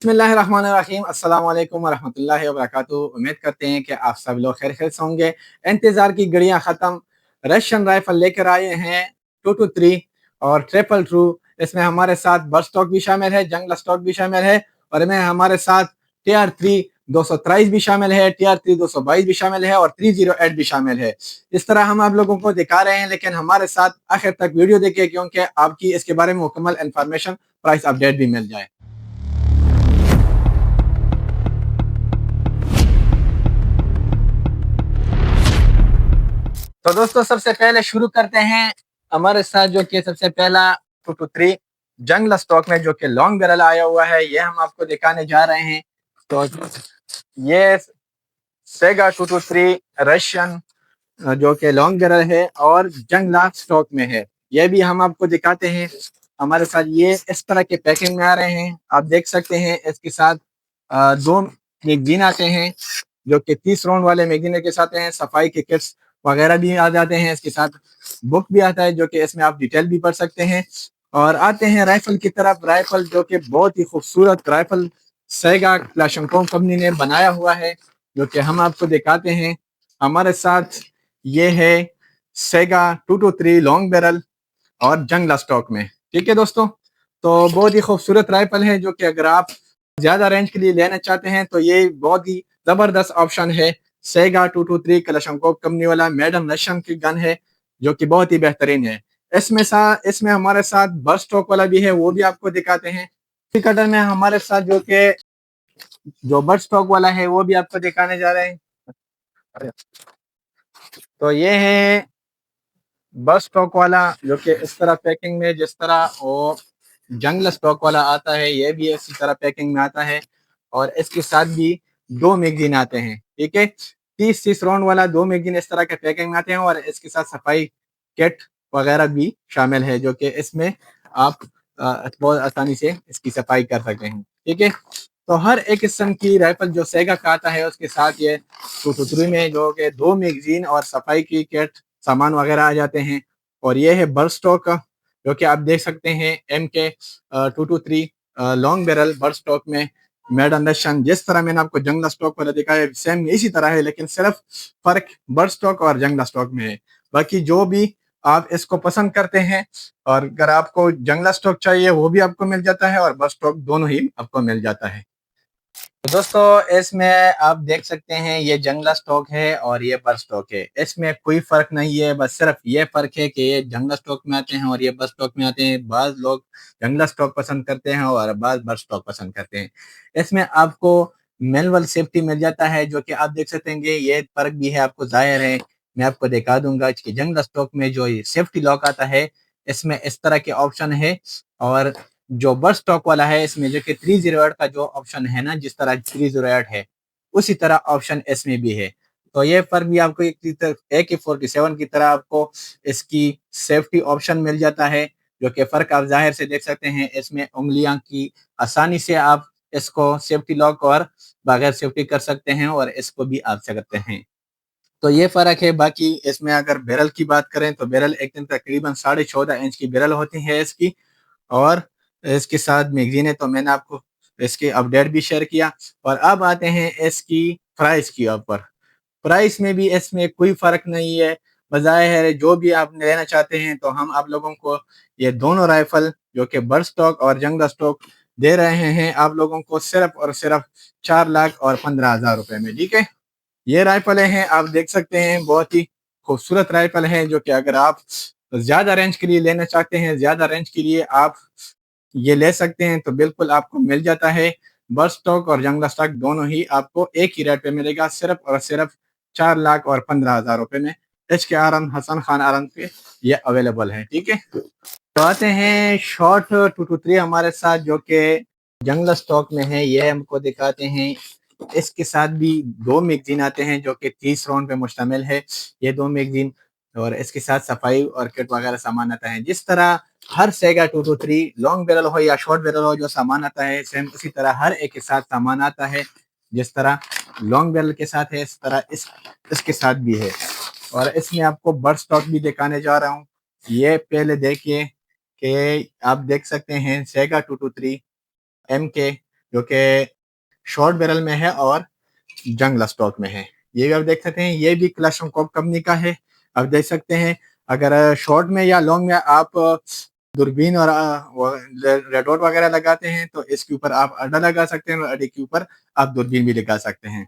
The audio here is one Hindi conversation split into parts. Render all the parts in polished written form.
बिस्मिल्लाहिर्रहमानिर्रहीम अस्सलाम वालेकुम वरहमतुल्लाहि वबरकातुहू। उम्मीद करते हैं कि आप सब लोग खैर खैर से होंगे। इंतज़ार की घड़ियां ख़त्म, रशियन राइफल लेकर आए हैं 223 और ट्रिपल ट्रू। इसमें हमारे साथ बर्ड स्टॉक भी शामिल है, जंगल स्टॉक भी शामिल है और इसमें हमारे साथ TR3 223 भी शामिल है, TR3 222 भी शामिल है और 308 भी शामिल है। इस तरह हम आप लोगों को दिखा रहे हैं, लेकिन हमारे साथ आखिर तक वीडियो देखिए क्योंकि आपकी इसके बारे में मुकम्मल इंफॉर्मेशन, प्राइस अपडेट भी मिल जाए। तो दोस्तों सबसे पहले शुरू करते हैं हमारे साथ जो कि सबसे पहला 223 जंगल स्टॉक में जो कि लॉन्ग बैरल आया हुआ है, ये हम आपको दिखाने जा रहे हैं। तो ये सेगा 223 रशियन जो कि लॉन्ग बैरल है और जंगला स्टॉक में है, ये भी हम आपको दिखाते हैं। हमारे साथ ये इस तरह के पैकिंग में आ रहे हैं, आप देख सकते हैं। इसके साथ दो मैगजीन आते हैं जो कि 30 राउंड वाले मैगजीन के साथ हैं। सफाई के किट्स वगैरह भी आ जाते हैं, इसके साथ बुक भी आता है जो कि इसमें आप डिटेल भी पढ़ सकते हैं। और आते हैं राइफल की तरफ। राइफल जो कि बहुत ही खूबसूरत राइफल सेगा क्लाशनकोव कंपनी ने बनाया हुआ है, जो कि हम आपको दिखाते हैं। हमारे साथ ये है सेगा 223 लॉन्ग बैरल और जंगला स्टॉक में, ठीक है दोस्तों। तो बहुत ही खूबसूरत राइफल है जो कि अगर आप ज्यादा रेंज के लिए लेना चाहते हैं तो ये बहुत ही जबरदस्त ऑप्शन है। सेगा 223 कलाशंकोव कंपनी वाला मेडन रशियन की गन है जो कि बहुत ही बेहतरीन है। इसमें हमारे साथ बर्स्ट स्टॉक वाला भी है, वो भी आपको दिखाते हैं। कटर में हमारे साथ जो बर्स्ट स्टॉक वाला है वो भी आपको दिखाने जा रहे हैं। तो ये है बस स्टॉक वाला जो कि इस तरह पैकिंग में, जिस तरह वो जंगल स्टॉक वाला आता है, ये भी इसी तरह पैकिंग में आता है। और इसके साथ भी दो मैगजीन आते हैं, ठीक है। 30 राउंड वाला दो मैगजीन इस तरह के पैकिंग में आते हैं और इसके साथ सफाई किट वगैरह भी शामिल है जो कि इसमें आप बहुत आसानी से इसकी सफाई कर सकते हैं, ठीक है। तो हर एक किस्म की राइफल जो सेगा का आता है उसके साथ ये 223 में जो कि दो मैगजीन और सफाई की किट सामान वगैरह आ जाते हैं। और ये है बर्ड स्टॉक का, जो कि आप देख सकते हैं MK 223 long barrel bird stock में मेड अंडरशन। जिस तरह मैंने आपको जंगला स्टॉक वाला दिखाया सेम इसी तरह है, लेकिन सिर्फ फर्क बर्ड स्टॉक और जंगला स्टॉक में है। बाकी जो भी आप इसको पसंद करते हैं, और अगर आपको जंगला स्टॉक चाहिए वो भी आपको मिल जाता है और बर्ड स्टॉक दोनों ही आपको मिल जाता है। तो दोस्तों इसमें आप देख सकते हैं ये जंगला स्टॉक है और ये बर्ड स्टॉक है। इसमें कोई फर्क नहीं है, बस सिर्फ ये फर्क है कि ये जंगला स्टॉक में आते हैं और ये बर्ड स्टॉक में आते हैं। बाज लोग जंगला स्टॉक पसंद करते हैं और बाज बर्ड स्टॉक पसंद करते हैं। इसमें आपको मैनुअल सेफ्टी मिल जाता है जो कि आप देख सकते हैं। ये फर्क भी है, आपको जाहिर है। मैं आपको दिखा दूंगा कि जंगला स्टॉक में जो ये सेफ्टी लॉक आता है इसमें इस तरह के ऑप्शन है, और जो बर्ड स्टॉक वाला है इसमें जो कि 308 का जो ऑप्शन है ना, जिस तरह 308 है उसी तरह ऑप्शन इसमें भी है। तो ये फर्क भी आपको AK-47 की तरह आपको इसकी सेफ्टी ऑप्शन मिल जाता है, जो कि फर्क आप जाहिर से देख सकते हैं। इसमें उंगलियां की आसानी से आप इसको सेफ्टी लॉक और बगैर सेफ्टी कर सकते हैं और इसको भी आप सकते हैं। तो ये फर्क है। बाकी इसमें अगर बैरल की बात करें तो बैरल एक दिन तकरीबन 14.5 इंच की बैरल होती है इसकी। और इसके साथ मैगजीन है, तो मैंने आपको इसके अपडेट भी शेयर किया। और अब आते हैं इसकी प्राइस की ऊपर। प्राइस में भी इसमें कोई फर्क नहीं है। बजाय है जो भी आप लेना चाहते हैं तो हम आप लोगों को ये दोनों राइफल जो कि बर्ड स्टॉक और जंगल स्टॉक दे रहे हैं आप लोगों को सिर्फ और सिर्फ 4,15,000 रुपए में, ठीक है। ये राइफलें हैं, आप देख सकते हैं, बहुत ही खूबसूरत राइफल हैं जो कि अगर आप ज्यादा रेंज के लिए लेना चाहते हैं, ज्यादा रेंज के लिए आप ये ले सकते हैं, तो बिल्कुल आपको मिल जाता है। बर्ड स्टॉक और जंगला स्टॉक दोनों ही आपको एक ही रेट पे मिलेगा, सिर्फ और सिर्फ 4,15,000 रुपए में। HK आरन हसन खान आरन पे ये अवेलेबल है, ठीक है। तो आते हैं शॉर्ट 223 हमारे साथ जो कि जंगल स्टॉक में है, ये हमको दिखाते हैं। इसके साथ भी दो मैगजीन आते हैं जो कि 30 राउंड पे मुश्तमिल है, ये दो मैगजीन। और इसके साथ सफाई और किट वगैरह सामान आता है। जिस तरह हर सेगा 223 लॉन्ग बैरल हो या शॉर्ट बैरल हो, जो सामान आता है सेम उसी तरह हर एक के साथ सामान आता है। जिस तरह लॉन्ग बैरल के साथ है इस तरह इसके साथ भी है। और इसमें आपको बर्ड स्टॉक भी दिखाने जा रहा हूँ। ये पहले देखिए कि आप देख सकते हैं सेगा 223 MK जो कि शॉर्ट बैरल में है और जंग स्टॉक में है। ये भी आप देख सकते हैं, ये भी क्लाशनकोव कंपनी का है। आप देख सकते हैं, अगर शॉर्ट में या लॉन्ग में आप दूरबीन और रेड डॉट वगैरह लगाते हैं तो इसके ऊपर आप अड्डा लगा सकते हैं और अड्डे के ऊपर आप दूरबीन भी लगा सकते हैं।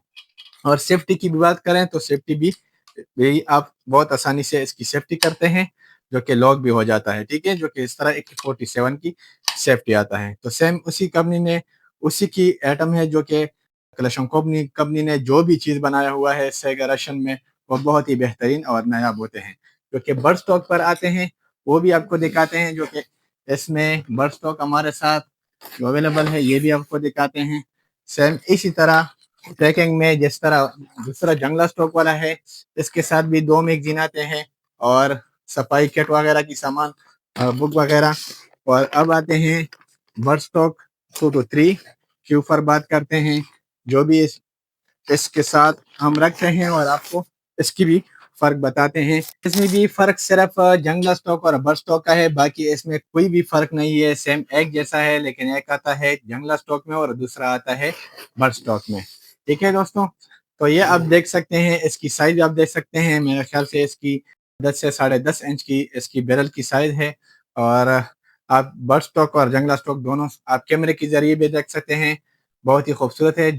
और सेफ्टी की भी बात करें तो सेफ्टी भी आप बहुत आसानी से इसकी सेफ्टी करते हैं, जो कि लॉक भी हो जाता है, ठीक है, जो कि इस तरह AK-47 की सेफ्टी आता है। तो सेम उसी कंपनी ने, उसी की एटम है, जो कि क्लाशनकोव कंपनी ने जो भी चीज़ बनाया हुआ है सेगा रशियन में, वो बहुत ही बेहतरीन और नायाब होते हैं। जो कि बर्ड स्टॉक पर आते हैं, वो भी आपको दिखाते हैं, जो कि इसमें बर्ड स्टॉक हमारे साथ जो अवेलेबल है ये भी आपको दिखाते हैं। सेम इसी तरह ट्रैकिंग में जिस तरह दूसरा जंगला स्टॉक वाला है, इसके साथ भी 2 मैगजीन आते हैं और सफाई किट वगैरह की सामान, बुक वगैरह। और अब आते हैं बर्ड स्टॉक 223 के ऊपर बात करते हैं, जो भी इसके साथ हम रखते हैं और आपको इसकी भी फर्क बताते हैं। इसमें भी फर्क सिर्फ जंगला स्टॉक और बर्ड स्टॉक का है, बाकी इसमें कोई भी फर्क नहीं है, सेम एक जैसा है, लेकिन एक आता है जंगला स्टॉक में और दूसरा आता है बर्ड स्टॉक में। ठीक है दोस्तों, तो ये आप देख सकते हैं, इसकी साइज आप देख सकते हैं, मेरे ख्याल से इसकी 10 से 10.5 इंच की इसकी बैरल की साइज है। और आप बर्ड स्टॉक और जंगला स्टॉक दोनों आप कैमरे के जरिए भी देख सकते हैं, बहुत ही खूबसूरत है।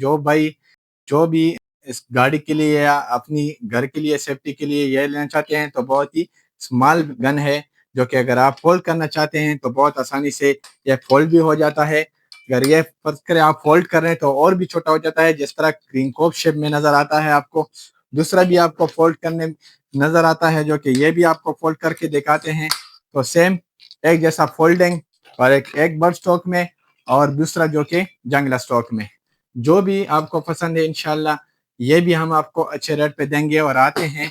जो भी इस गाड़ी के लिए या अपनी घर के लिए सेफ्टी के लिए ये लेना चाहते हैं तो बहुत ही स्मॉल गन है, जो कि अगर आप फोल्ड करना चाहते हैं तो बहुत आसानी से ये फोल्ड भी हो जाता है। अगर ये फर्ज करें आप फोल्ड कर रहे हैं तो और भी छोटा हो जाता है, जिस तरह क्रिंकोव शेप में नजर आता है आपको। दूसरा भी आपको फोल्ड करने नजर आता है, जो कि ये भी आपको फोल्ड करके दिखाते हैं। तो सेम एक जैसा फोल्डिंग, और एक बर्ड स्टॉक में और दूसरा जो कि जंगला स्टॉक में। जो भी आपको पसंद है इंशाल्लाह ये भी हम आपको अच्छे रेट पे देंगे। और आते हैं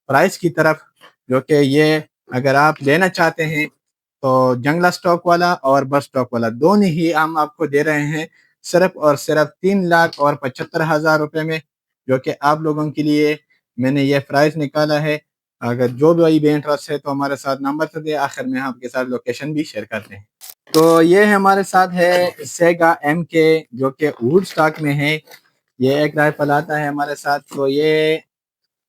प्राइस की तरफ, जो कि ये अगर आप लेना चाहते हैं तो जंगला स्टॉक वाला और बस स्टॉक वाला दोनों ही हम आपको दे रहे हैं सिर्फ और सिर्फ 3,75,000 रुपए में, जो कि आप लोगों के लिए मैंने ये प्राइस निकाला है। अगर जो भी इंटरेस्ट है तो हमारे साथ नंबर से दे, आखिर में आपके साथ लोकेशन भी शेयर करते हैं। तो ये हमारे साथ है सेगा MK, जो कि वुड स्टॉक में है। ये एक राइफल आता है हमारे साथ। तो ये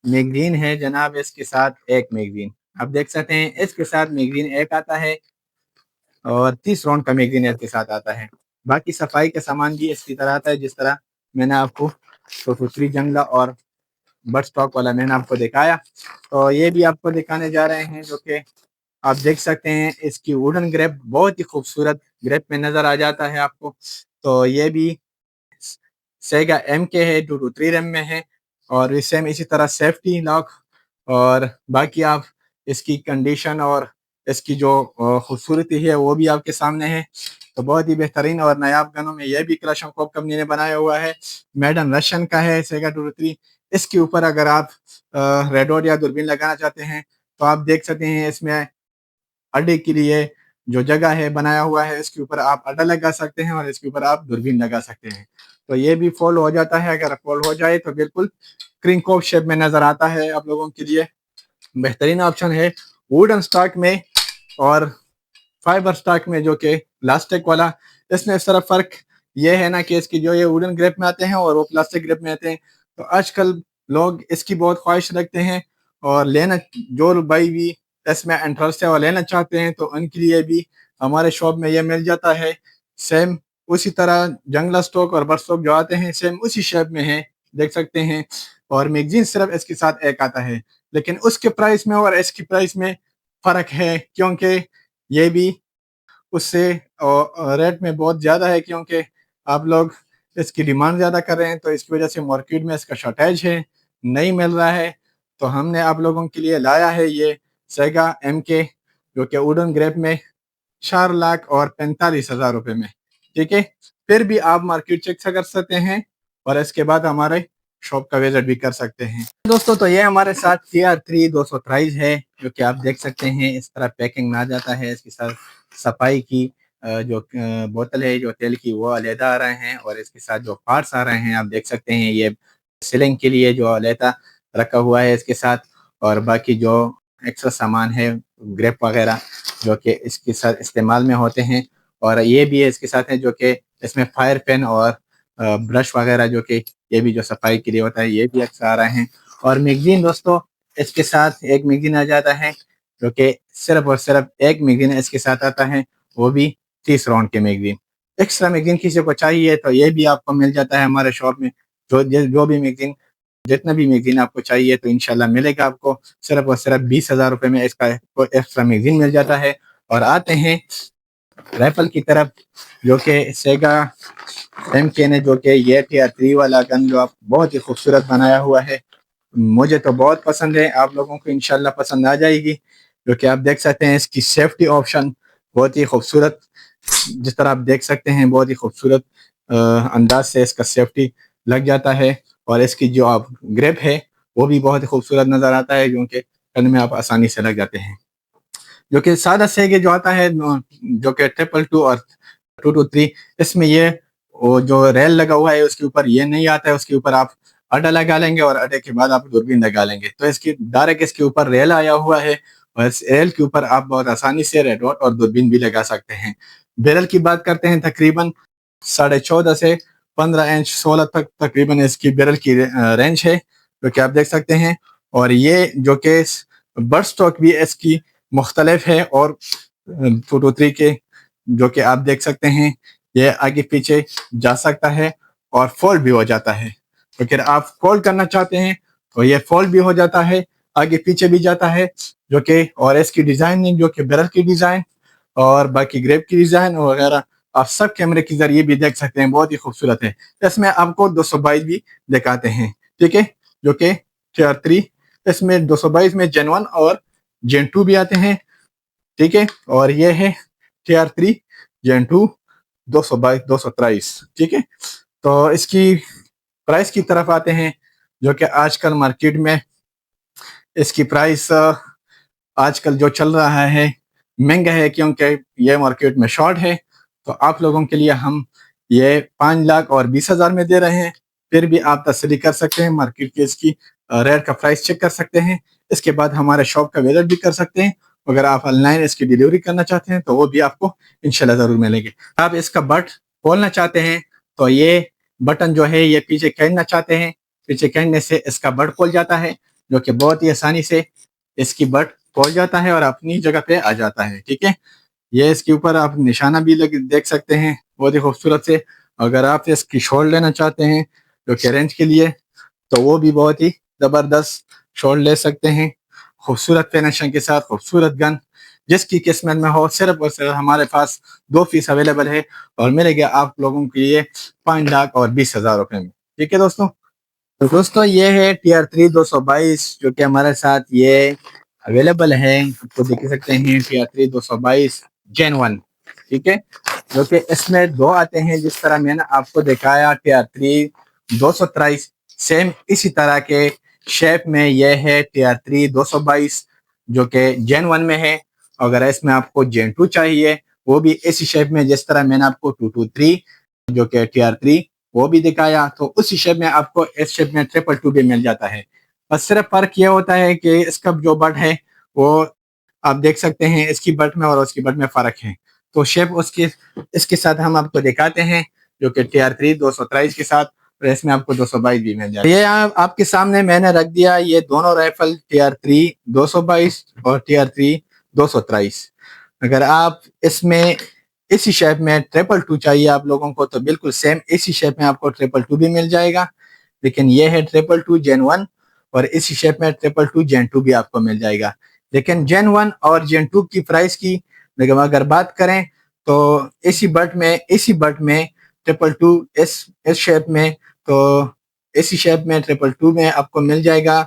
मैगजीन है जनाब, इसके साथ एक मैगजीन आप देख सकते हैं, इसके साथ मैगजीन एक आता है और 30 राउंड का मैगजीन इसके साथ आता है। बाकी सफाई का सामान भी इसकी तरह आता है, जिस तरह मैंने आपको तो दूसरी जंगला और बर्ड स्टॉक वाला मैंने आपको दिखाया। तो ये भी आपको दिखाने जा रहे हैं, जो कि आप देख सकते हैं, इसकी वुडन ग्रेप बहुत ही खूबसूरत ग्रेप में नजर आ जाता है आपको। तो ये भी सेगा MK है, 223 रैम में है और सेम इसी तरह सेफ्टी लॉक और बाकी आप इसकी कंडीशन और इसकी जो खूबसूरती है वो भी आपके सामने है। तो बहुत ही बेहतरीन और नायाब गनों में यह भी क्लाशनकोव कंपनी ने बनाया हुआ है, मेडन रशियन का है सेगा 223। इसके ऊपर अगर आप रेड डॉट या दूरबीन लगाना चाहते हैं तो आप देख सकते हैं, इसमें अड्डे के लिए जो जगह है बनाया हुआ है, इसके ऊपर आप अड्डा लगा सकते हैं और इसके ऊपर आप दूरबीन लगा सकते हैं। तो ये भी फॉल हो जाता है, अगर फॉल हो जाए तो बिल्कुल क्रिंकोव शेप में नजर आता है आप लोगों के लिए। बेहतरीन ऑप्शन है वुडन स्टॉक में और फाइबर स्टॉक में, जो कि प्लास्टिक वाला। इसमें सिर्फ फर्क ये है ना कि इसकी जो ये वुडन ग्रिप में आते हैं और वो प्लास्टिक ग्रिप में आते हैं। तो आजकल लोग इसकी बहुत ख्वाहिश रखते हैं और लेना, जो भाई भी इसमें इंटरेस्ट है और लेना चाहते हैं तो उनके लिए भी हमारे शॉप में ये मिल जाता है। सेम उसी तरह जंगला स्टॉक और बर्ड स्टॉक जो आते हैं सेम उसी शेप में है, देख सकते हैं। और मैगजीन सिर्फ इसके साथ एक आता है, लेकिन उसके प्राइस में और इसकी प्राइस में फ़र्क है, क्योंकि ये भी उससे रेट में बहुत ज़्यादा है, क्योंकि आप लोग इसकी डिमांड ज़्यादा कर रहे हैं तो इसकी वजह से मार्केट में इसका शॉर्टेज है, नहीं मिल रहा है। तो हमने आप लोगों के लिए लाया है ये सेगा MK, जो कि वुडन ग्रेप में 4,45,000 रुपये में। ठीक है, फिर भी आप मार्केट चेक कर सकते हैं और इसके बाद हमारे शॉप का विजिट भी कर सकते हैं। दोस्तों, तो ये हमारे साथ CR3 223 है, जो कि आप देख सकते हैं इस तरह पैकिंग में आ जाता है। इसके साथ सफाई की जो बोतल है जो तेल की वो अलहदा आ रहे हैं और इसके साथ जो पार्ट्स आ रहे हैं आप देख सकते हैं, ये सीलिंग के लिए जो अलहदा रखा हुआ है इसके साथ। और बाकी जो एक्स्ट्रा सामान है ग्रेप वगैरह जो कि इसके साथ इस्तेमाल में होते हैं, और ये भी है इसके साथ है जो कि इसमें फायर पेन और ब्रश वगैरह जो कि ये भी जो सफाई के लिए होता है ये भी अक्सर आ रहे हैं। और मैगजीन दोस्तों, इसके साथ एक मैगजीन आ जाता है जो कि सिर्फ और सिर्फ एक मैगजीन इसके साथ आता है, वो भी 30 राउंड के मैगजीन। एक्स्ट्रा मैगजीन किसी को चाहिए तो ये भी आपको मिल जाता है हमारे शॉप में। जो भी मैगजीन, जितना भी मैगजीन आपको चाहिए तो इंशाल्लाह मिलेगा आपको। सिर्फ और सिर्फ 20,000 रुपये में इसका एक्स्ट्रा मैगजीन मिल जाता है। और आते हैं राइफल की तरफ, जो कि सेगा MK ने जो कि ये TR3 वाला गन जो आप बहुत ही खूबसूरत बनाया हुआ है, मुझे तो बहुत पसंद है, आप लोगों को इंशाल्लाह पसंद आ जाएगी। जो कि आप देख सकते हैं इसकी सेफ्टी ऑप्शन बहुत ही खूबसूरत, जिस तरह आप देख सकते हैं बहुत ही खूबसूरत अंदाज से इसका सेफ्टी लग जाता है। और इसकी जो आप ग्रिप है वो भी बहुत ही खूबसूरत नज़र आता है, क्योंकि गन में आप आसानी से लग जाते हैं। जो कि सादा सेगे जो आता है, जो कि 222 और 223, इसमें ये वो जो रेल लगा हुआ है उसके ऊपर ये नहीं आता है, उसके ऊपर आप अड्डा लगा लेंगे और अड्डे के बाद आप दूरबीन लगा लेंगे। तो इसकी डायरेक्ट इसके ऊपर रेल आया हुआ है और इस रेल के ऊपर आप बहुत आसानी से रेड डॉट और दूरबीन भी लगा सकते हैं। बैरल की बात करते हैं, तकरीबन 14.5 से 15 इंच 16 तक तकरीबन इसकी बैरल की रेंज है, जो कि आप देख सकते हैं। और ये जो कि बर्ड स्टॉक भी इसकी मुख्तलिफ है, और 223 के जो कि आप देख सकते हैं ये आगे पीछे जा सकता है और फोल्ड भी हो जाता है। तो अगर आप फोल्ड करना चाहते हैं तो ये फोल्ड भी हो जाता है, आगे पीछे भी जाता है। जो कि और इसकी डिजाइनिंग जो कि बैरल की डिजाइन और बाकी ग्रेप की डिजाइन वगैरह आप सब कैमरे के जरिए भी देख सकते हैं, बहुत ही खूबसूरत है। इसमें आपको 222 भी दिखाते हैं, ठीक है, जो कि TR3, इसमें 222 में Gen 1 और Gen 2 भी आते हैं, ठीक है। और ये है TR3 Gen 2 222 223, ठीक है। तो इसकी प्राइस की तरफ आते हैं, जो कि आजकल मार्केट में इसकी प्राइस आजकल जो चल रहा है महंगा है, क्योंकि ये मार्केट में शॉर्ट है। तो आप लोगों के लिए हम ये 5,20,000 में दे रहे हैं। फिर भी आप तसल्ली कर सकते हैं, मार्केट के इसकी रेट का प्राइस चेक कर सकते हैं। इसके बाद हमारे शॉप का विजिट भी कर सकते हैं। अगर आप ऑनलाइन इसकी डिलीवरी करना चाहते हैं तो वो भी आपको इंशाल्लाह ज़रूर मिलेंगे। आप इसका बट खोलना चाहते हैं तो ये बटन जो है ये पीछे खींचना चाहते हैं, पीछे खींचने से इसका बट खोल जाता है, जो कि बहुत ही आसानी से इसकी बट खोल जाता है और अपनी जगह पे आ जाता है, ठीक है। ये इसके ऊपर आप निशाना भी देख सकते हैं बहुत ही खूबसूरत से। अगर आप इसकी शॉट लेना चाहते हैं जो कि रेंज के लिए, तो वो भी बहुत ही ज़बरदस्त शॉट ले सकते हैं, खूबसूरत फिनिशिंग के साथ, खूबसूरत गन जिसकी किस्मत में हो। सिर्फ और सिर्फ हमारे पास 2 पीस अवेलेबल है और मिलेगा आप लोगों के लिए 5,20,000 रुपये में, ठीक है दोस्तों। तो दोस्तों ये है TR3 222 जो कि हमारे साथ ये अवेलेबल है, आपको देख सकते हैं TR3 222 Gen 1, ठीक है। जो कि इसमें 2 आते हैं, जिस तरह मैंने आपको दिखाया TR3 223 सेम इसी तरह के शेप में ये है TR3 222 जो कि Gen 1 में है। अगर इसमें आपको Gen 2 चाहिए वो भी इसी शेप में, जिस तरह मैंने आपको 223 जो कि TR3 वो भी दिखाया, तो उसी शेप में आपको इस शेप में 222 भी मिल जाता है। बस सिर्फ फर्क ये होता है कि इसका जो बट है वो आप देख सकते हैं, इसकी बट में और उसकी बट में फ़र्क है। तो शेप उसके इसके साथ हम आपको दिखाते हैं, जो कि TR3 223 के साथ, और इसमें आपको 222 भी मिल जाए। ये आपके सामने मैंने रख दिया, ये दोनों राइफल TR3 222 और TR3 223। अगर आप इसमें इसी शेप में 222 चाहिए आप लोगों को, तो बिल्कुल सेम इसी शेप में आपको 222 भी मिल जाएगा। लेकिन ये है 222 Gen 1 और इसी शेप में 222 Gen 2 भी आपको मिल जाएगा। लेकिन Gen 1 और Gen 2 की प्राइस की अगर बात करें तो इसी बट में 222 इस शेप में, तो इसी शेप में 222 में आपको मिल जाएगा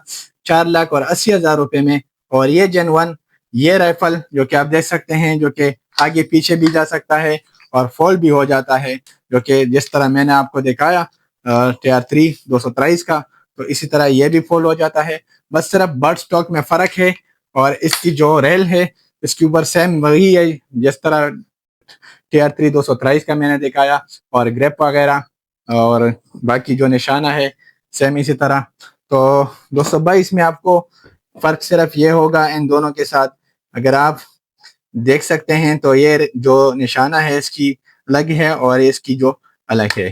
4,80,000 रुपये में। और ये Gen 1 ये राइफल जो कि आप देख सकते हैं, जो कि आगे पीछे भी जा सकता है और फोल्ड भी हो जाता है, जो कि जिस तरह मैंने आपको दिखाया TR3 223 का, तो इसी तरह ये भी फोल्ड हो जाता है। बस सिर्फ बर्ड स्टॉक में फ़र्क है और इसकी जो रेल है इसके ऊपर सेम वही है जिस तरह TR3 223 का मैंने दिखाया, और ग्रेप वगैरह और बाकी जो निशाना है सेम इसी तरह। तो 222 में आपको फ़र्क सिर्फ ये होगा इन दोनों के साथ, अगर आप देख सकते हैं तो ये जो निशाना है इसकी अलग है और इसकी जो अलग है।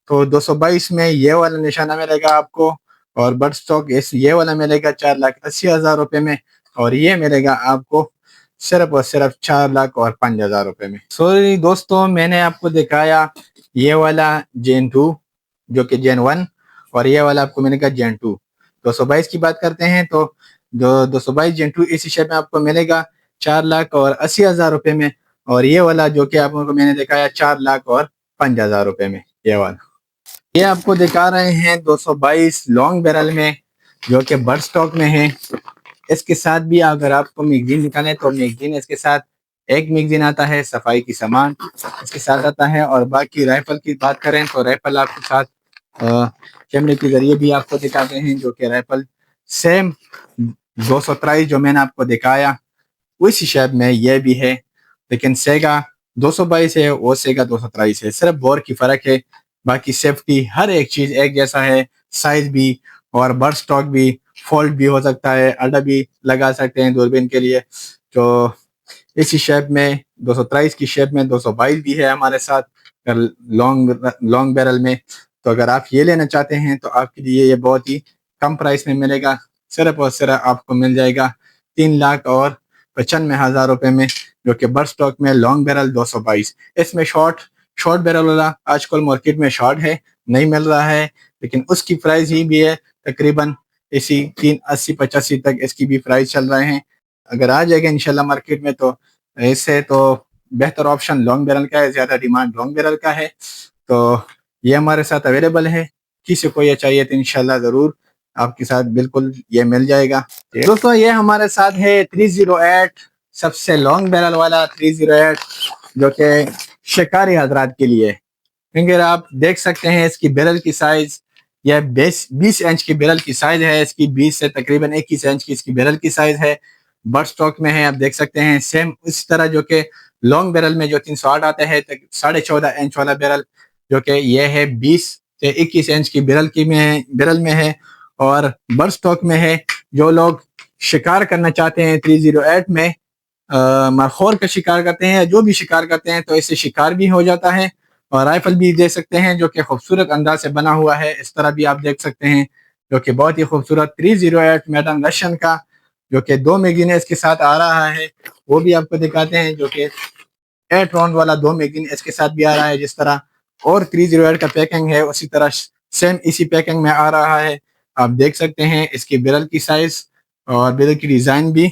तो 222 में ये वाला निशाना मिलेगा आपको, और बर्ड स्टॉक ये वाला मिलेगा 4,80,000 रुपये में, और ये मिलेगा आपको सिर्फ और सिर्फ 4,05,000 रुपये में। सॉरी दोस्तों, मैंने आपको दिखाया ये वाला जेन 2 जो कि जेन 1, और ये वाला आपको मिलेगा जेन 2। 222 की बात करते हैं तो जो 222 जेन 2 इसी शेप में आपको मिलेगा 4,80,000 रुपये में, और ये वाला जो कि आपको मैंने दिखाया 4,05,000 रुपये में। ये वाला ये आपको दिखा रहे हैं 222 लॉन्ग बैरल में जो कि बर्ड स्टॉक में है। इसके साथ भी अगर आपको मैगजीन निकालें तो मैगजीन इसके साथ एक मैगजीन आता है, सफाई की सामान इसके साथ आता है, और बाकी राइफल की बात करें तो राइफल आपके साथ कैमरे के जरिए भी आपको दिखाते हैं, जो कि राइफल सेम 223 जो मैंने आपको दिखाया उसी शेप में ये भी है, लेकिन सेगा 222 है वो सेगा 223 है, सिर्फ बोर की फ़र्क है। बाकी सेफ्टी हर एक चीज़ एक जैसा है, साइज भी और बर्ड स्टॉक भी, फोल्ड भी हो सकता है, अड्डा भी लगा सकते हैं दूरबीन के लिए। तो इसी शेप में 223 की शेप में 222 भी है हमारे साथ लॉन्ग लॉन्ग बैरल में। तो अगर आप ये लेना चाहते हैं तो आपके लिए ये बहुत ही कम प्राइस में मिलेगा, सिर्फ और सिर्फ आपको मिल जाएगा 3,95,000 रुपये में, जो कि बर्ड स्टॉक में लॉन्ग बैरल 222। इसमें शॉर्ट बैरल वाला आजकल मार्केट में शॉर्ट है, नहीं मिल रहा है, लेकिन उसकी प्राइस ही भी है तकरीबन इसी 380-85 तक इसकी भी प्राइस चल रहे हैं। अगर आ जाएगा इंशाल्लाह मार्केट में तो इससे तो बेहतर ऑप्शन लॉन्ग बैरल का है, ज़्यादा डिमांड लॉन्ग बैरल का है। तो ये हमारे साथ अवेलेबल है, किसी को ये चाहिए तो इंशाल्लाह ज़रूर आपके साथ बिल्कुल ये मिल जाएगा। दोस्तों ये हमारे साथ है 308 सबसे लॉन्ग बैरल वाला 308 जो कि शिकारी हजरात के लिए, क्योंकि आप देख सकते हैं इसकी बैरल की साइज यह 20 इंच की बैरल की साइज है, इसकी 20 से तकरीबन 21 इंच की इसकी बैरल की साइज है, बर्ड स्टॉक में है। आप देख सकते हैं सेम इस तरह जो कि लॉन्ग बैरल में जो 308 आता है 14.5 इंच वाला बैरल, जो कि यह है 20 से 21 इंच की बैरल में है और बर्ड स्टॉक में है। जो लोग शिकार करना चाहते हैं 308 में मरखोर का शिकार करते हैं या जो भी शिकार करते हैं तो इससे शिकार भी हो जाता है, और राइफल भी दे सकते हैं जो कि खूबसूरत अंदाज से बना हुआ है। इस तरह भी आप देख सकते हैं जो कि बहुत ही खूबसूरत 308 मेडन रशियन का, जो कि 2 मैगजीन इसके साथ आ रहा है, वो भी आपको दिखाते हैं। जो कि 8 राउंड वाला 2 मैगजीन इसके साथ भी आ रहा है, जिस तरह और 308 का पैकिंग है उसी तरह सेम इसी पैकिंग में आ रहा है। आप देख सकते हैं इसकी बैरल की साइज और बैरल की डिज़ाइन भी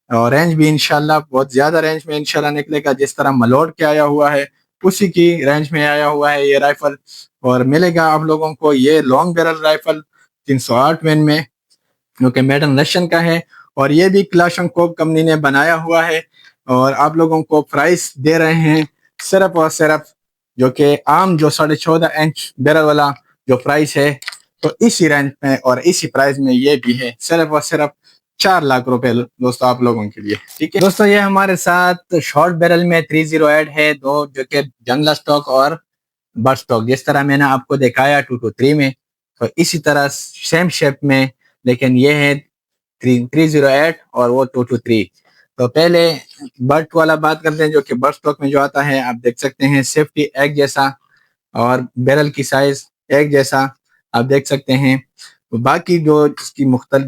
और रेंज भी इंशाल्लाह बहुत ज़्यादा रेंज में इंशाल्लाह निकलेगा। जिस तरह मलोड के आया हुआ है उसी की रेंज में आया हुआ है ये राइफल, और मिलेगा आप लोगों को ये लॉन्ग बैरल राइफल 308 मैन में, जो कि मेडन रशियन का है, और ये भी क्लाशनकोव कंपनी ने बनाया हुआ है। और आप लोगों को प्राइस दे रहे हैं सिर्फ और सिर्फ जो कि आम जो 14.5 इंच बैरल वाला जो प्राइस है, तो इसी रेंज में और इसी प्राइस में ये भी है सिर्फ और सिर्फ 4 लाख रुपए दोस्तों आप लोगों के लिए। ठीक है दोस्तों, ये हमारे साथ शॉर्ट बैरल में 308 है, दो जो कि जंगला स्टॉक और बर्ड स्टॉक, जिस तरह मैंने आपको दिखाया 223 में, तो इसी तरह सेम शेप में, लेकिन ये है 308 और वो 223। तो पहले बर्ड वाला बात करते हैं जो कि बर्ड स्टॉक में जो आता है। आप देख सकते हैं सेफ्टी एक जैसा और बैरल की साइज एक जैसा आप देख सकते हैं। तो बाकी जो इसकी मुख्तल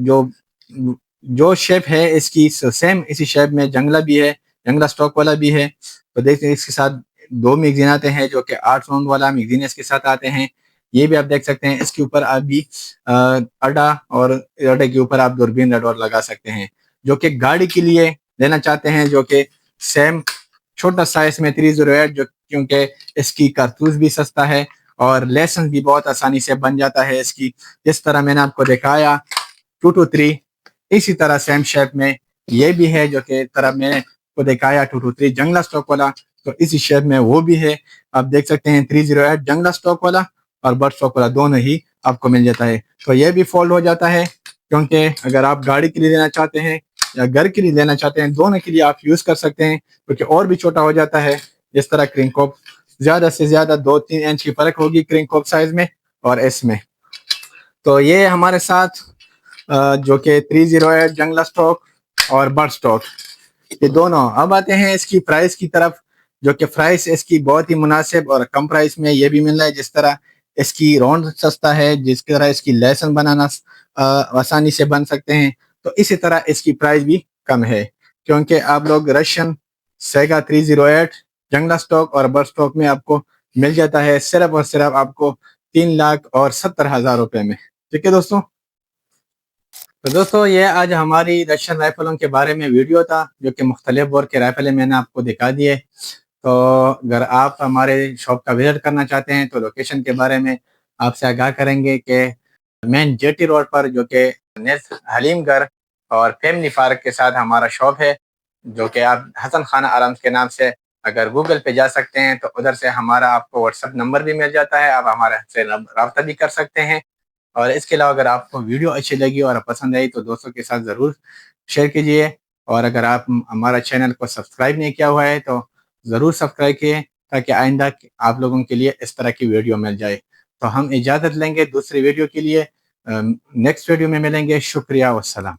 जो शेप है इसकी सेम इसी शेप में जंगला भी है, जंगला स्टॉक वाला भी है। तो देखते हैं इसके साथ 2 मैगजीन आते हैं जो कि 8 राउंड वाला मैगजीन इसके साथ आते हैं। ये भी आप देख सकते हैं, इसके ऊपर आप भी अड्डा और अड्डे के ऊपर आप दूरबीन रेड लगा सकते हैं। जो कि गाड़ी के लिए लेना चाहते हैं जो कि सेम छोटा साइज में 308, जो क्योंकि इसकी कारतूस भी सस्ता है और लेसन भी बहुत आसानी से बन जाता है इसकी। जिस तरह मैंने आपको दिखाया 223 इसी तरह सेम शेप में ये भी है, जो कि तरह मैंने को दिखाया 223 जंगला स्टॉक वाला, तो इसी शेप में वो भी है। आप देख सकते हैं 308 जंगला स्टॉक वाला और बर्ड स्टॉक वाला दोनों ही आपको मिल जाता है। तो ये भी फोल्ड हो जाता है, क्योंकि अगर आप गाड़ी के लिए लेना चाहते हैं या घर के लिए लेना चाहते हैं, दोनों के लिए आप यूज़ कर सकते हैं, क्योंकि और भी छोटा हो जाता है। जिस तरह क्रिंकोप ज़्यादा से ज़्यादा 2-3 इंच की फ़र्क होगी क्रिंकोप साइज में और इसमें। तो ये हमारे साथ जो कि 308 जंगला स्टॉक और बर्ड स्टॉक ये दोनों। अब आते हैं इसकी प्राइस की तरफ। जो कि प्राइस इसकी बहुत ही मुनासिब और कम प्राइस में ये भी मिल रहा है। जिस तरह इसकी रोड सस्ता है, जिस तरह इसकी लहसुन बनाना आसानी से बन सकते हैं, तो इसी तरह इसकी प्राइस भी कम है। क्योंकि आप लोग रशियन सेगा 308 जंगला स्टॉक और बर्ड स्टॉक में आपको मिल जाता है सिर्फ और सिर्फ आपको 3,70,000 रुपए में। ठीक है दोस्तों। तो दोस्तों ये आज हमारी रशियन राइफलों के बारे में वीडियो था, जो कि मुख्तलिफ बोर के राइफलें मैंने आपको दिखा दिए। तो अगर आप हमारे शॉप का विजिट करना चाहते हैं तो लोकेशन के बारे में आपसे आगाह करेंगे कि मेन जेटी रोड पर, जो कि हलीमगढ़ और फैमिली पार्क के साथ हमारा शॉप है, जो कि आप हसन खान आराम के नाम से अगर गूगल पे जा सकते हैं तो उधर से हमारा आपको व्हाट्सएप नंबर भी मिल जाता है, आप हमारे से रब्ता भी कर सकते हैं। और इसके अलावा अगर आपको वीडियो अच्छी लगी और पसंद आई तो दोस्तों के साथ ज़रूर शेयर कीजिए। और अगर आप हमारा चैनल को सब्सक्राइब नहीं किया हुआ है तो ज़रूर सब्सक्राइब किए, ताकि आइंदा आप लोगों के लिए इस तरह की वीडियो मिल जाए। तो हम इजाज़त लेंगे दूसरी वीडियो के लिए, नेक्स्ट वीडियो में मिलेंगे। शुक्रिया वस्सलाम।